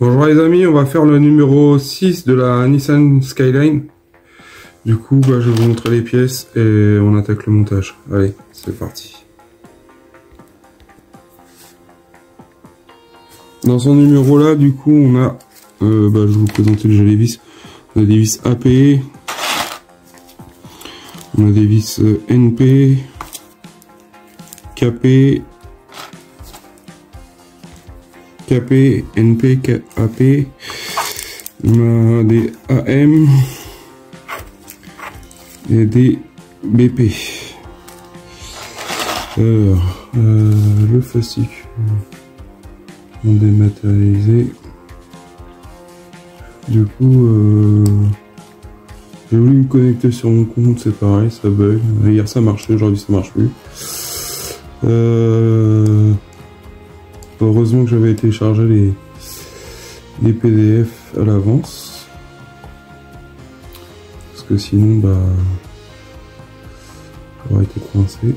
Bonjour les amis, on va faire le numéro 6 de la Nissan Skyline. Du coup, je vais vous montrer les pièces et on attaque le montage. Allez, c'est parti. Dans ce numéro là, du coup, on a, je vais vous présenter déjà les vis. On a des vis AP, on a des vis NP, KP, NP, AP, on a des AM et des BP. Alors, le fascicule dématérialisé. Du coup, j'ai voulu me connecter sur mon compte, c'est pareil, ça bug. Hier ça marchait, aujourd'hui ça marche plus. Heureusement que j'avais téléchargé les PDF à l'avance. Parce que sinon, j'aurais été coincé.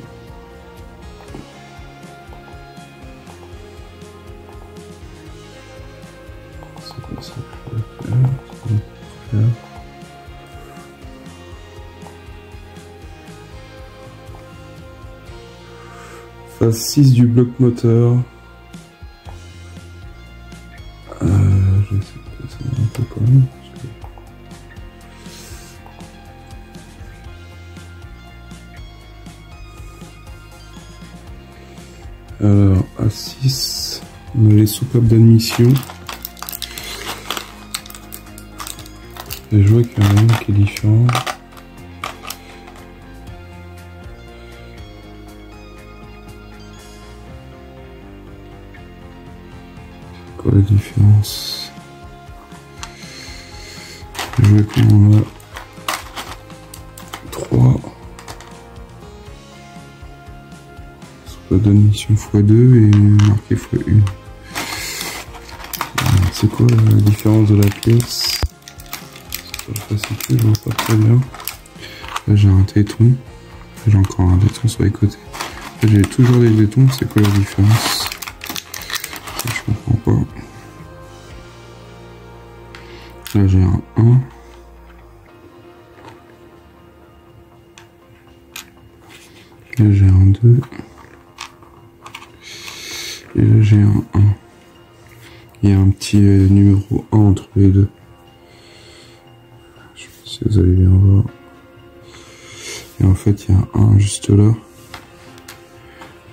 C'est comme ça que je vais faire. Phase 6 du bloc moteur. Je vais essayer de passer un peu quand même. Alors, à 6, on a les soupapes d'admission. Et je vois qu'il y en a une qui est différente. C'est quoi la différence? Je vois qu'on a 3 soupapes d'admission x2 et marqué x1. C'est quoi la différence de la pièce? Sur le fascicule, je vois pas très bien. Là j'ai un téton. J'ai encore un téton sur les côtés. Là j'ai toujours des tétons, c'est quoi la différence? Je comprends pas. Là j'ai un 1. Là j'ai un 2. Et là j'ai un 1. Il y a un petit numéro 1 entre les deux. Je sais pas si vous allez bien voir. Et en fait il y a un 1 juste là.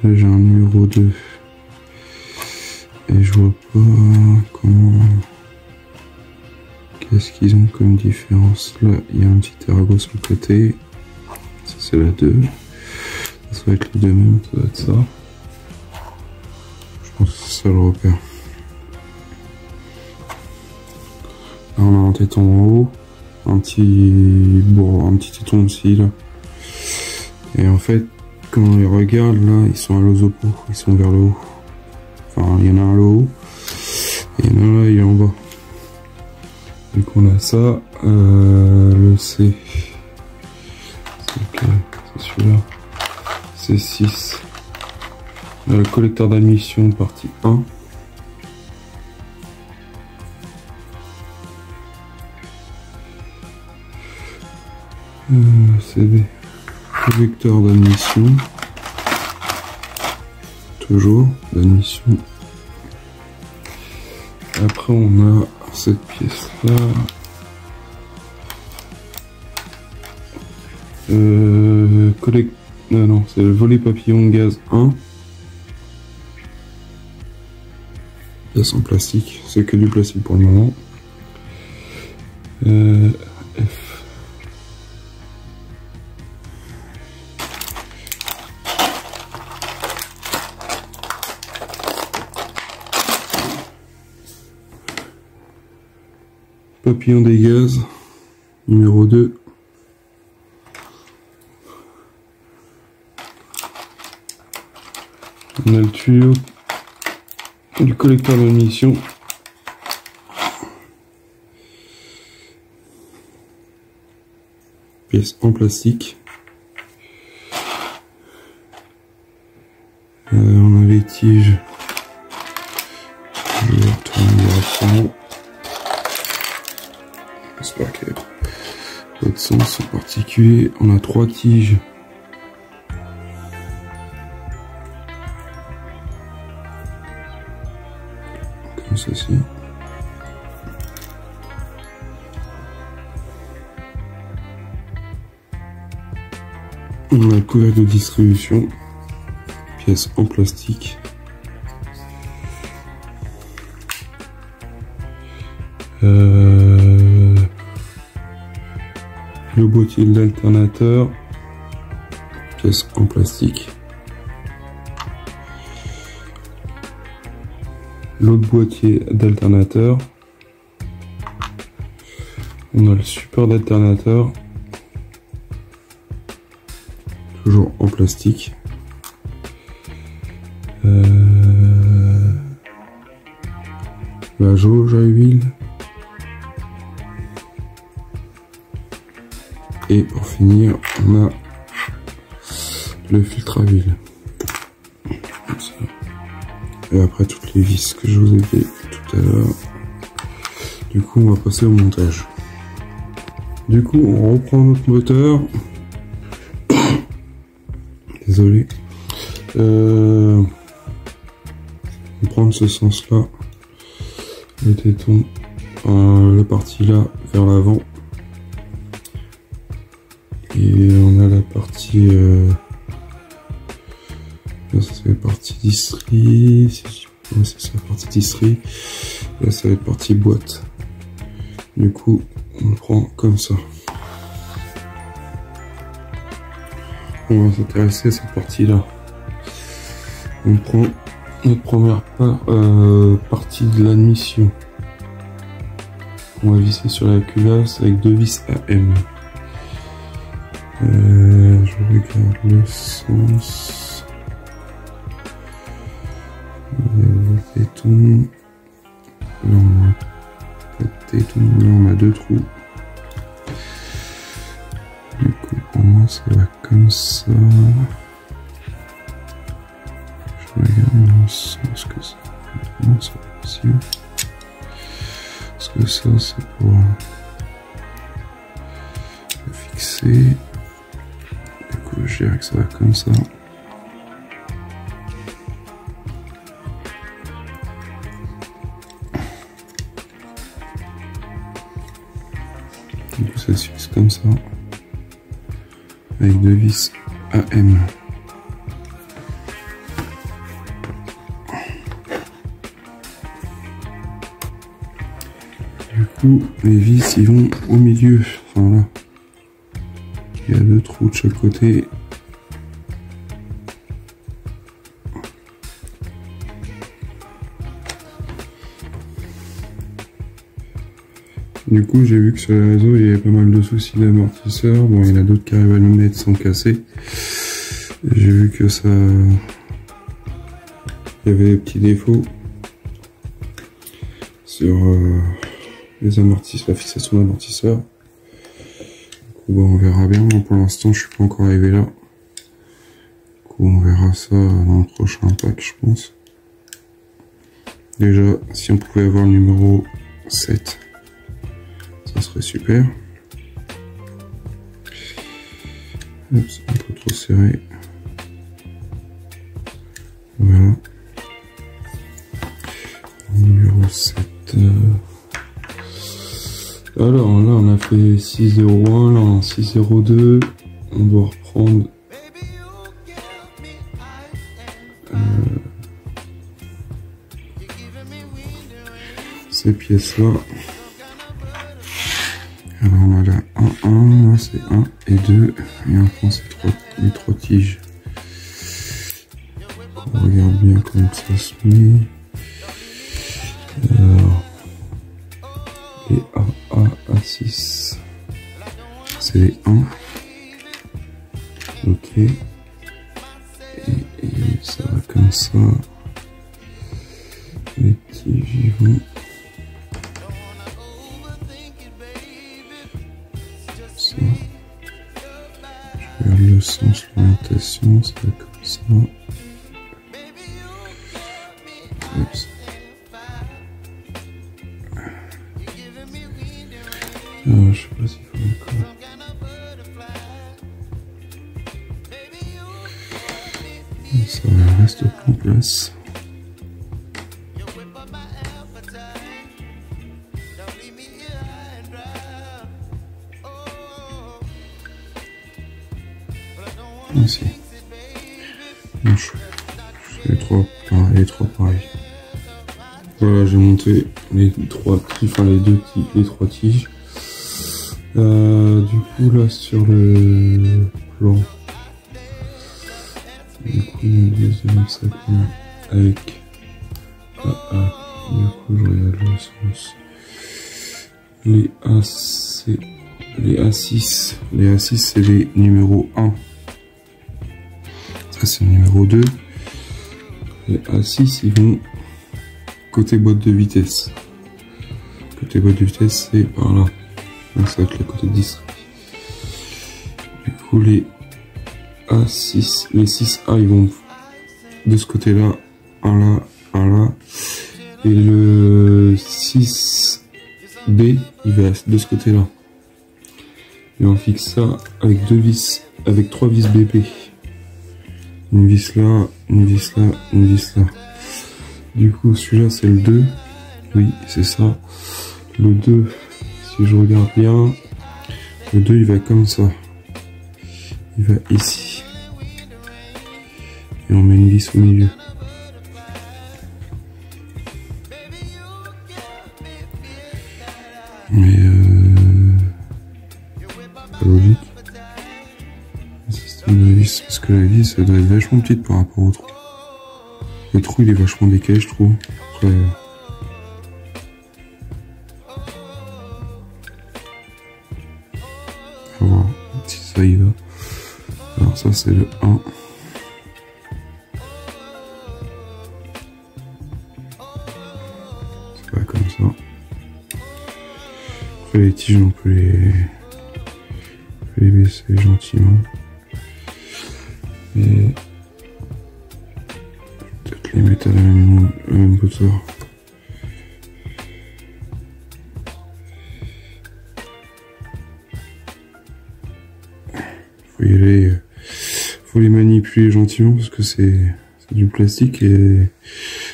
Là j'ai un numéro 2. Et je vois pas comment... Qu'est-ce qu'ils ont comme différence? Là il y a un petit ergot sur le côté. Ça c'est la 2. Ça va être les deux mêmes, ça va être ça. Je pense que c'est ça le repère. Là on a un téton en haut. Un petit téton aussi là. Et en fait, quand on les regarde là, ils sont à l'opposé, ils sont vers le haut. Enfin, il y en a un là haut. Et il y en a un là, il est en bas. Donc on a ça, le C. C'est celui-là. C'est 6. On a le collecteur d'admission partie 1. C'est des collecteurs d'admission. Toujours d'admission. Après on a cette pièce là. Non, c'est le volet papillon gaz 1. Pièce en plastique, c'est que du plastique pour le moment. F. Papillon des gaz, numéro 2. On a le tuyau du collecteur d'admission. Pièce en plastique. On a les tiges. Je vais retourner directement. pas de sens en particulier. On a 3 tiges. Comme ceci. On a le couvercle de distribution, pièce en plastique. Le boîtier de l'alternateur, pièce en plastique. L'autre boîtier d'alternateur. On a le support d'alternateur, toujours en plastique. La jauge à huile. Et pour finir, on a le filtre à huile. Comme ça. Et après toutes les vis que je vous ai dit tout à l'heure. Du coup, on va passer au montage. Du coup, on reprend notre moteur. Désolé. On prend ce sens-là. Le téton, la partie là vers l'avant. Et on a la partie là c'est la partie distri, ouais, c'est ça, la partie distri. Là ça va être partie boîte. Du coup on prend comme ça. On va s'intéresser à cette partie là. On prend notre première partie de l'admission. On va visser sur la culasse avec 2 vis AM. Je regarde le sens. Le téton. Là on a pas de téton, là on a 2 trous. Du coup pour moi ça va comme ça. Je regarde dans le sens que ça. Non, c'est pas possible. Parce que ça c'est pour le fixer. Je dirais que ça va comme ça. Du coup ça se fixe comme ça. Avec 2 vis AM. Du coup les vis ils vont au milieu. Enfin là. Il y a 2 trous de chaque côté. Du coup, j'ai vu que sur les réseaux, il y avait pas mal de soucis d'amortisseur. Bon, il y en a d'autres qui arrivent à nous mettre sans casser. J'ai vu que ça... Il y avait des petits défauts sur les amortisseurs, la fixation d'amortisseur. Bon, on verra bien. Pour l'instant, je suis pas encore arrivé là. Du coup, on verra ça dans le prochain pack, je pense. Déjà, si on pouvait avoir le numéro 7, ça serait super. Hop, c'est un peu trop serré. Voilà. Numéro 7. Alors là on a fait 601, là en 602, on doit reprendre ces pièces là. Alors on a la 1, là c'est 1 et 2, et on prend les 3 tiges. On regarde bien comment ça se met. Alors, les A6, c'est les 1. Ok. Et ça va comme ça. Les tiges y vont. Ça. Je regarde le sens, l'orientation, ça va comme ça. Oups. Je sais pas s'il faut encore. Ça reste en place. Ici. Les trois pareils. Voilà, j'ai monté les trois tiges, enfin les trois tiges. Du coup là sur le plan, du coup mon deuxième ça avec du coup je regarde le sens. Les A6 c'est les numéros 1. Ça c'est le numéro 2. Les A6 ils vont côté boîte de vitesse. Côté boîte de vitesse c'est par là. Donc ça va être le côté 10. Du coup les A6, les 6A ils vont de ce côté là, un là. Et le 6B il va de ce côté là. Et on fixe ça avec deux vis, avec 3 vis BP. Une vis là, une vis là, une vis là. Du coup celui-là c'est le 2. Oui c'est ça. Le 2, si je regarde bien, le 2 il va comme ça. Il va ici. Et on met une vis au milieu. Mais pas logique. Le système de vis, parce que la vis elle doit être vachement petite par rapport au trou. Le trou il est vachement décalé je trouve. Après, on va voir si ça y va. Alors ça c'est le 1. Ça va comme ça. Après les tiges on peut les baisser gentiment. Et peut-être les mettre à la même hauteur. Faut y aller, faut les manipuler gentiment parce que c'est du plastique et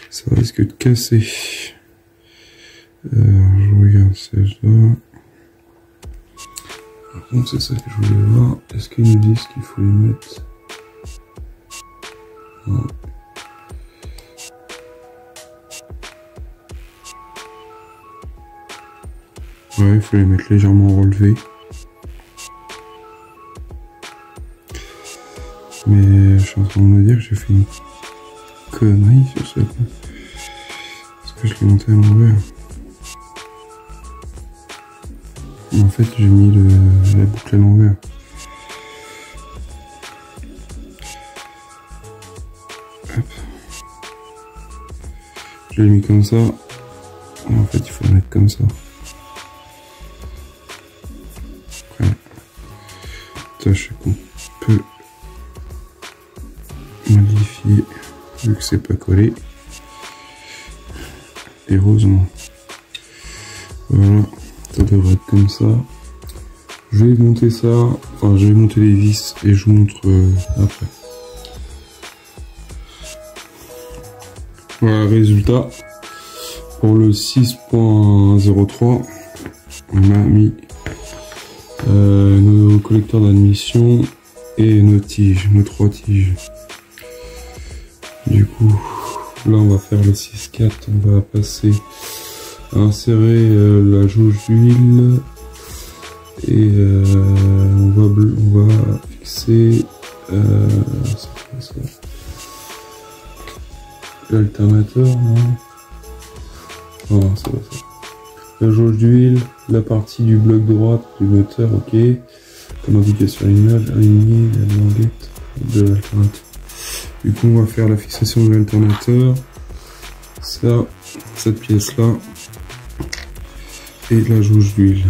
ça risque de casser. Je regarde celle-là. Par contre c'est ça que je voulais voir. Est-ce qu'ils nous disent qu'il faut les mettre? Non. Ouais, il faut les mettre légèrement relevés. Mais je suis en train de me dire que j'ai fait une connerie sur ça. Parce que je l'ai monté à l'envers. En fait, j'ai mis la boucle à l'envers. Hop. Je l'ai mis comme ça. Et en fait, il faut le mettre comme ça. Après, tâche qu'on peut modifier vu que c'est pas collé. Heureusement. Voilà. Ça devrait être comme ça. Je vais monter ça, enfin je vais monter les vis et je vous montre après. Voilà le résultat. Pour le 6.03, on a mis nos collecteurs d'admission et nos tiges, nos 3 tiges. Du coup, là on va faire le 6.4, on va passer à insérer la jauge d'huile et on va fixer l'alternateur, non, c'est pas ça. La jauge d'huile, la partie du bloc droite du moteur, ok, comme indiqué sur l'image, aligner la languette de l'alternateur. Du coup on va faire la fixation de l'alternateur, ça, cette pièce là, et la jauge d'huile.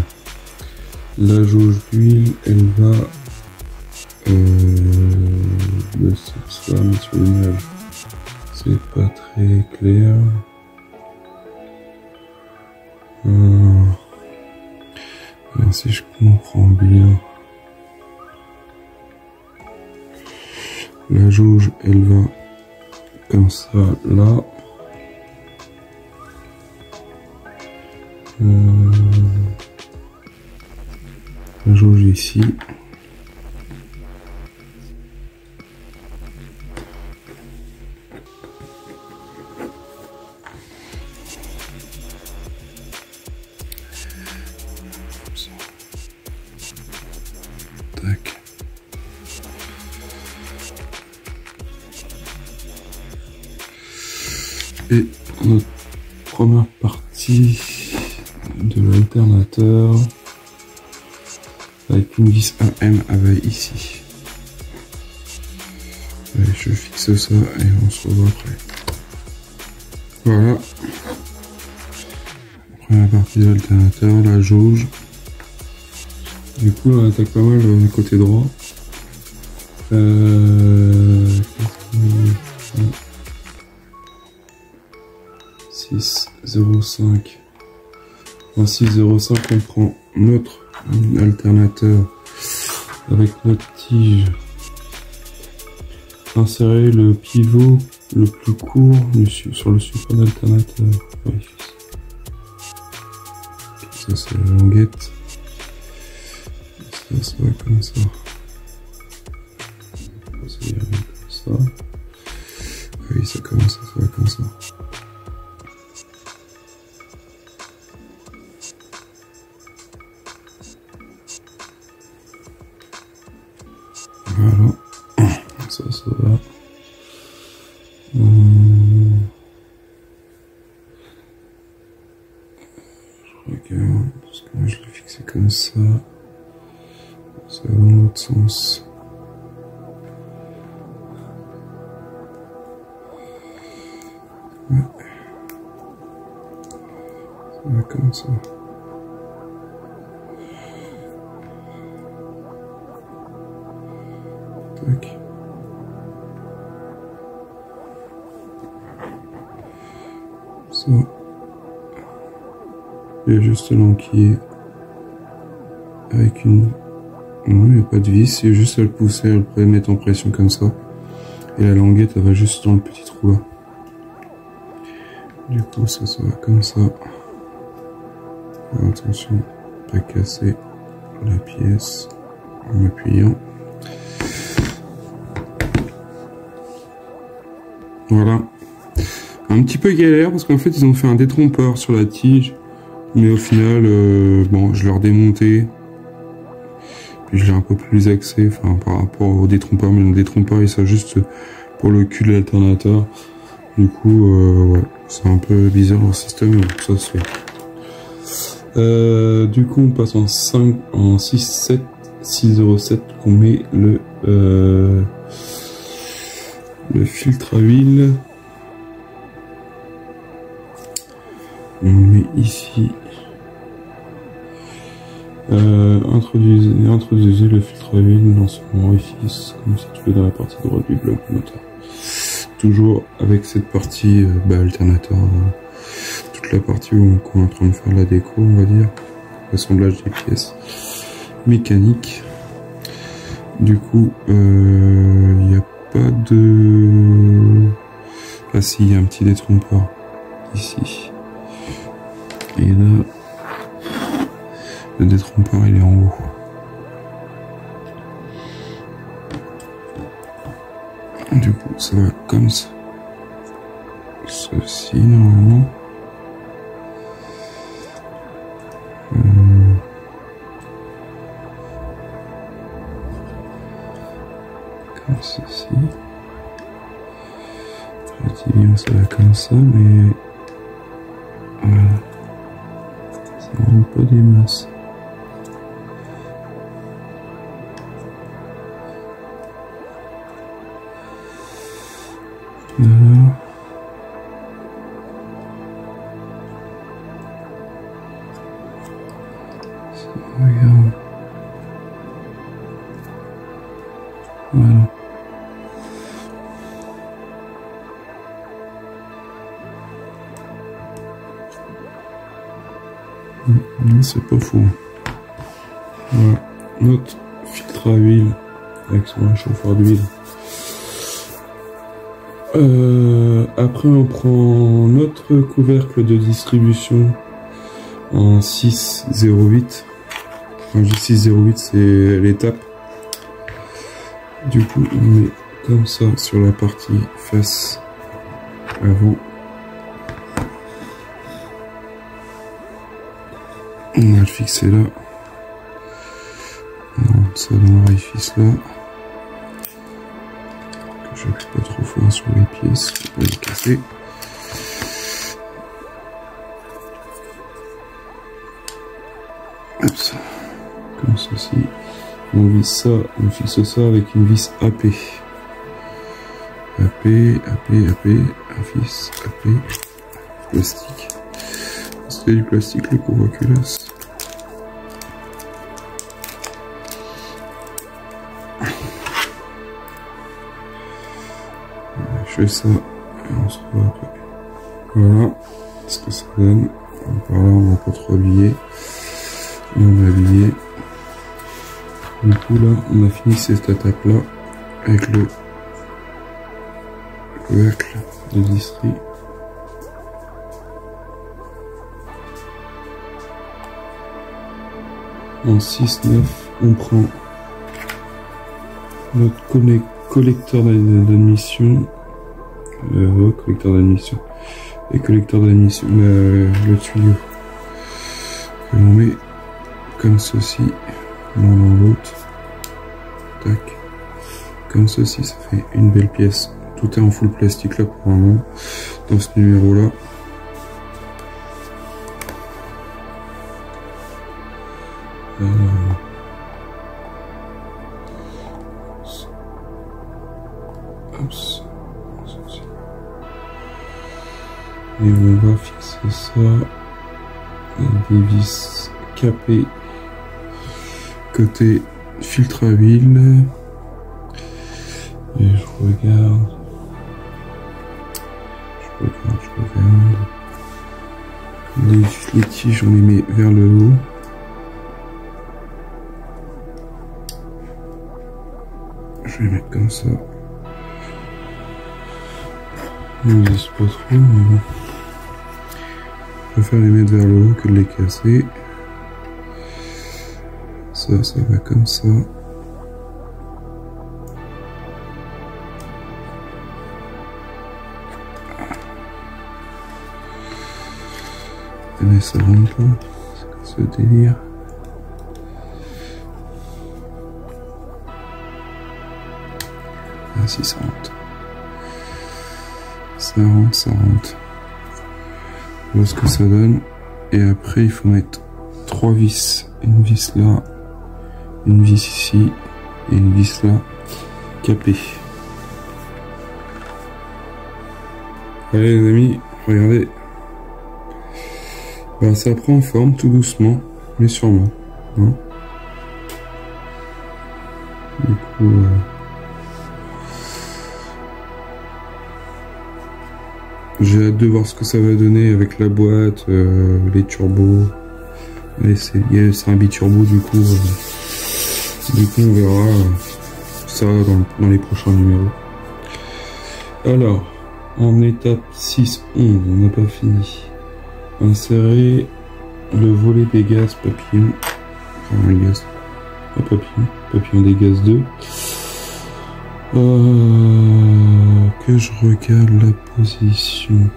La jauge d'huile, elle va ça va mettre sur l'image. C'est pas très clair. Alors, si je comprends bien, la jauge, elle va comme ça là. La jauge ici. Tac. Et notre première partie de l'alternateur avec une vis AM à veille ici. Allez, je fixe ça et on se revoit après. Voilà. Première partie de l'alternateur, la jauge. Du coup, on attaque pas mal du côté droit. 6,05. En 6,05, on prend notre alternateur avec notre tige. Insérer le pivot le plus court sur le support d'alternateur. Ça, c'est la languette. Ça va comme ça. Ça va comme ça. Oui, ça commence, ça va comme ça. Voilà. Ça va. Je regarde, parce que moi je l'ai fixé comme ça. Ça va dans l'autre sens. Ouais. Ça va comme ça. Tac. Ça. Il y a juste l'enquille avec une... Non, il n'y a pas de vis, il y a juste à le pousser, à le mettre en pression comme ça. Et la languette, elle va juste dans le petit trou là. Du coup, ça va comme ça. Alors, attention, pas casser la pièce en appuyant. Voilà. Un petit peu galère parce qu'en fait, ils ont fait un détrompeur sur la tige. Mais au final, bon, je l'ai redémonté. Puis je l'ai un peu plus axé, enfin, par rapport au détrompeur. Mais le détrompeur, il sert juste pour le cul de l'alternateur. Du coup, ouais, c'est un peu bizarre leur système, mais bon, ça se fait. Du coup, on passe en 6,7, 6,07, qu'on met le filtre à huile. On met ici. Introduisez le filtre à huile dans son orifice, comme situé dans la partie droite du bloc moteur. Toujours avec cette partie alternateur, toute la partie où on est en train de faire la déco, on va dire, l'assemblage des pièces mécaniques. Du coup, il n'y a pas de... Ah si, il y a un petit détrompeur ici. Et là, le détrompeur il est en haut. Du coup, ça va comme ça. Ceci, normalement. Comme ceci. Je dis bien que ça va comme ça, mais... Voilà. Ça rentre pas des masses. Alors. Regarde. Voilà. Non, c'est pas faux. Voilà. Notre filtre à huile avec son réchauffeur d'huile. Après on prend notre couvercle de distribution en 6,08. Quand je dis 6,08 c'est l'étape. Du coup on met comme ça sur la partie face avant. On va le fixer là. On rentre ça dans l'orifice là. Que j'appuie pas trop fort sur les pièces pour pas les casser. Hop ça. Comme ceci. On visse ça, on fixe ça avec une vis AP. AP, vis AP, plastique. C'était du plastique le couvre-culasse. Je fais ça et on se revoit après. Voilà ce que ça donne. Par là on va pas trop habiller. Et on va habiller. Du coup là on a fini cette étape là avec le couvercle de distri. En 6,9 on prend notre collecteur d'admission, collecteur d'admission et collecteur d'admission, le tuyau que l'on met comme ceci l'un dans l'autre, tac, comme ceci, ça fait une belle pièce. Tout est en full plastique là pour un moment dans ce numéro là. Et on va fixer ça avec des vis capées côté filtre à huile. Et je regarde. Les tiges on les met vers le haut. Je vais les mettre comme ça. On ne vise pas trop, mais bon. Je préfère les mettre vers le haut que de les casser. Ça va comme ça. Mais ça rentre pas. C'est ce délire. Ah si, ça rentre. Ça rentre. Voilà ce que ça donne. Et après, il faut mettre 3 vis. Une vis là, une vis ici, et une vis là, capée. Allez les amis, regardez. Ben, ça prend forme tout doucement, mais sûrement. Hein. Du coup, j'ai hâte de voir ce que ça va donner avec la boîte, les turbos. C'est un biturbo du coup on verra ça dans les prochains numéros. Alors, en étape 6.11, on n'a pas fini. Insérer le volet des gaz papillon. Enfin, les gaz. Pas papillon. Papillon des gaz 2. Que je regarde la position.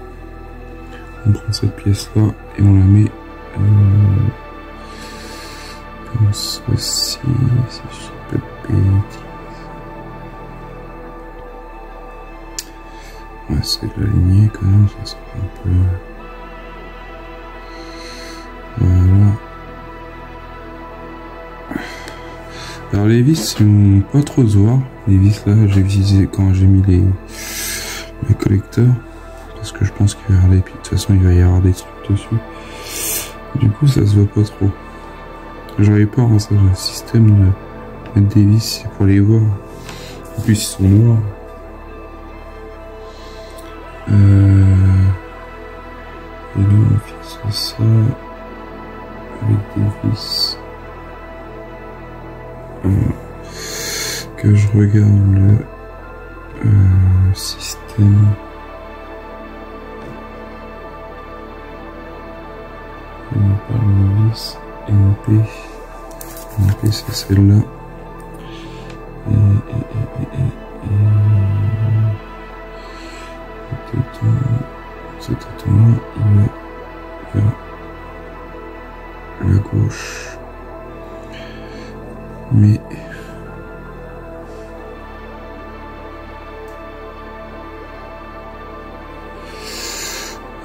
On prend cette pièce là et on la met comme ceci, si je peux pas bêtise. On va essayer de l'aligner quand même, ça sera un peu. Voilà. Alors les vis ils vont pas trop se voir. Les vis là j'ai visé quand j'ai mis le collecteur. Parce que je pense qu'il va y avoir des. Puis de toute façon il va y avoir des trucs dessus. Du coup ça se voit pas trop. J'avais peur à ça, le système de mettre des vis pour les voir. En plus ils sont noirs. Et là on fixe ça avec des vis. Que je regarde le système. système. On parle de vis MP. MP c'est celle-là. Cet étang-là, il va vers la gauche. Mais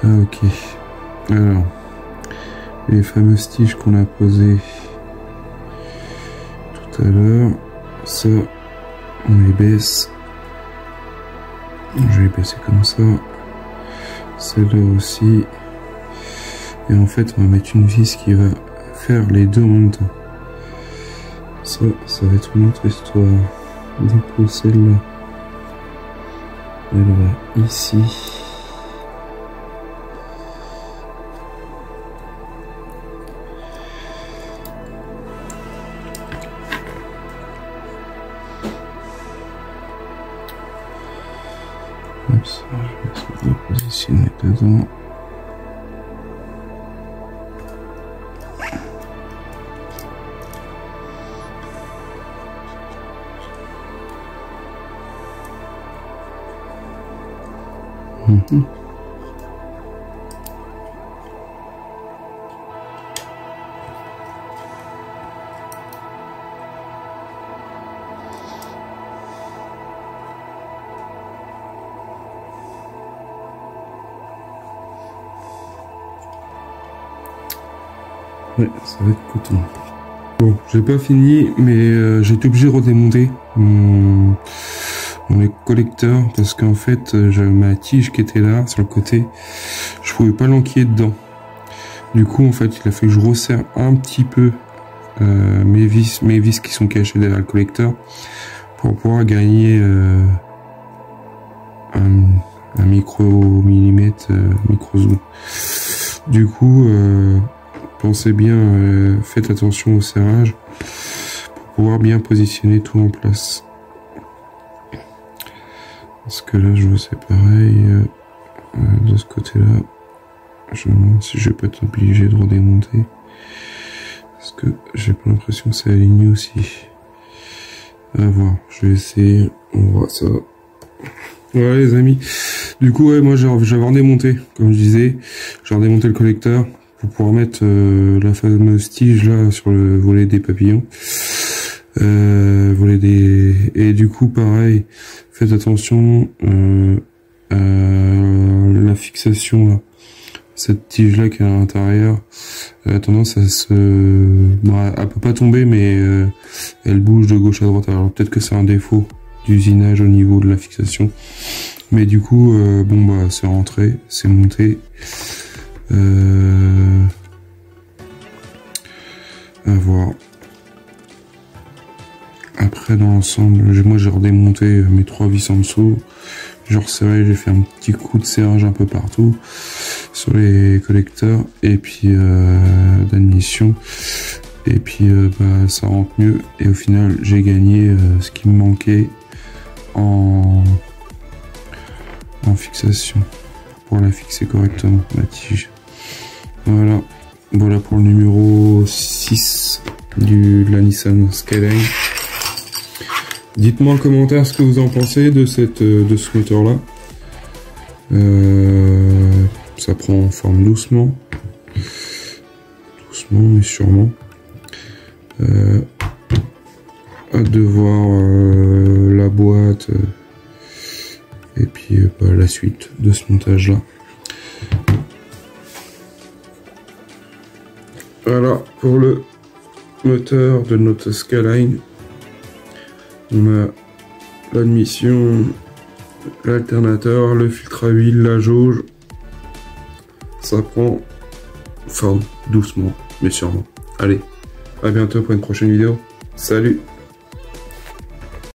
ok. Alors, les fameuses tiges qu'on a posées tout à l'heure, ça, on les baisse. Je vais les baisser comme ça. Celle-là aussi. Et en fait, on va mettre une vis qui va faire les deux en même temps. Ça va être une autre histoire. Du coup, celle-là, elle va ici. Comme ça, je vais essayer de la positionner dedans. Ouais, ça va être coton. Bon, j'ai pas fini, mais j'ai été obligé de redémonter mon collecteur parce qu'en fait, j'avais ma tige qui était là, sur le côté. Je pouvais pas l'enquiller dedans. Du coup, en fait, il a fait que je resserre un petit peu mes vis qui sont cachées derrière le collecteur pour pouvoir gagner un micro-millimètre, micro-zoom. Du coup, pensez bien, faites attention au serrage pour pouvoir bien positionner tout en place. Parce que là, je vois c'est pareil. De ce côté-là, je me demande si je vais pas être obligé de redémonter. Parce que j'ai pas l'impression que c'est aligné aussi. À voir, je vais essayer. On voit ça. Voilà les amis. Du coup, ouais, moi j'avais redémonté, comme je disais. J'ai redémonté le collecteur pour pouvoir mettre la fameuse tige là sur le volet des papillons. Et du coup, pareil, faites attention à la fixation là. Cette tige là qui est à l'intérieur a tendance à elle peut pas tomber, mais elle bouge de gauche à droite. Alors peut-être que c'est un défaut d'usinage au niveau de la fixation, mais du coup bon bah c'est rentré, c'est monté. À voir. Après dans l'ensemble, moi j'ai redémonté mes 3 vis en dessous. J'ai resserré, j'ai fait un petit coup de serrage un peu partout sur les collecteurs et puis d'admission. Et puis bah, ça rentre mieux. Et au final, j'ai gagné ce qui me manquait en fixation pour la fixer correctement, la tige. Voilà. Voilà pour le numéro 6 de la Nissan Skyline. Dites-moi en commentaire ce que vous en pensez de ce moteur là. Ça prend forme doucement mais sûrement. Hâte de voir la boîte et puis bah, la suite de ce montage là. Voilà pour le moteur de notre Skyline. On a l'admission, l'alternateur, le filtre à huile, la jauge. Ça prend forme doucement mais sûrement. Allez, à bientôt pour une prochaine vidéo. Salut!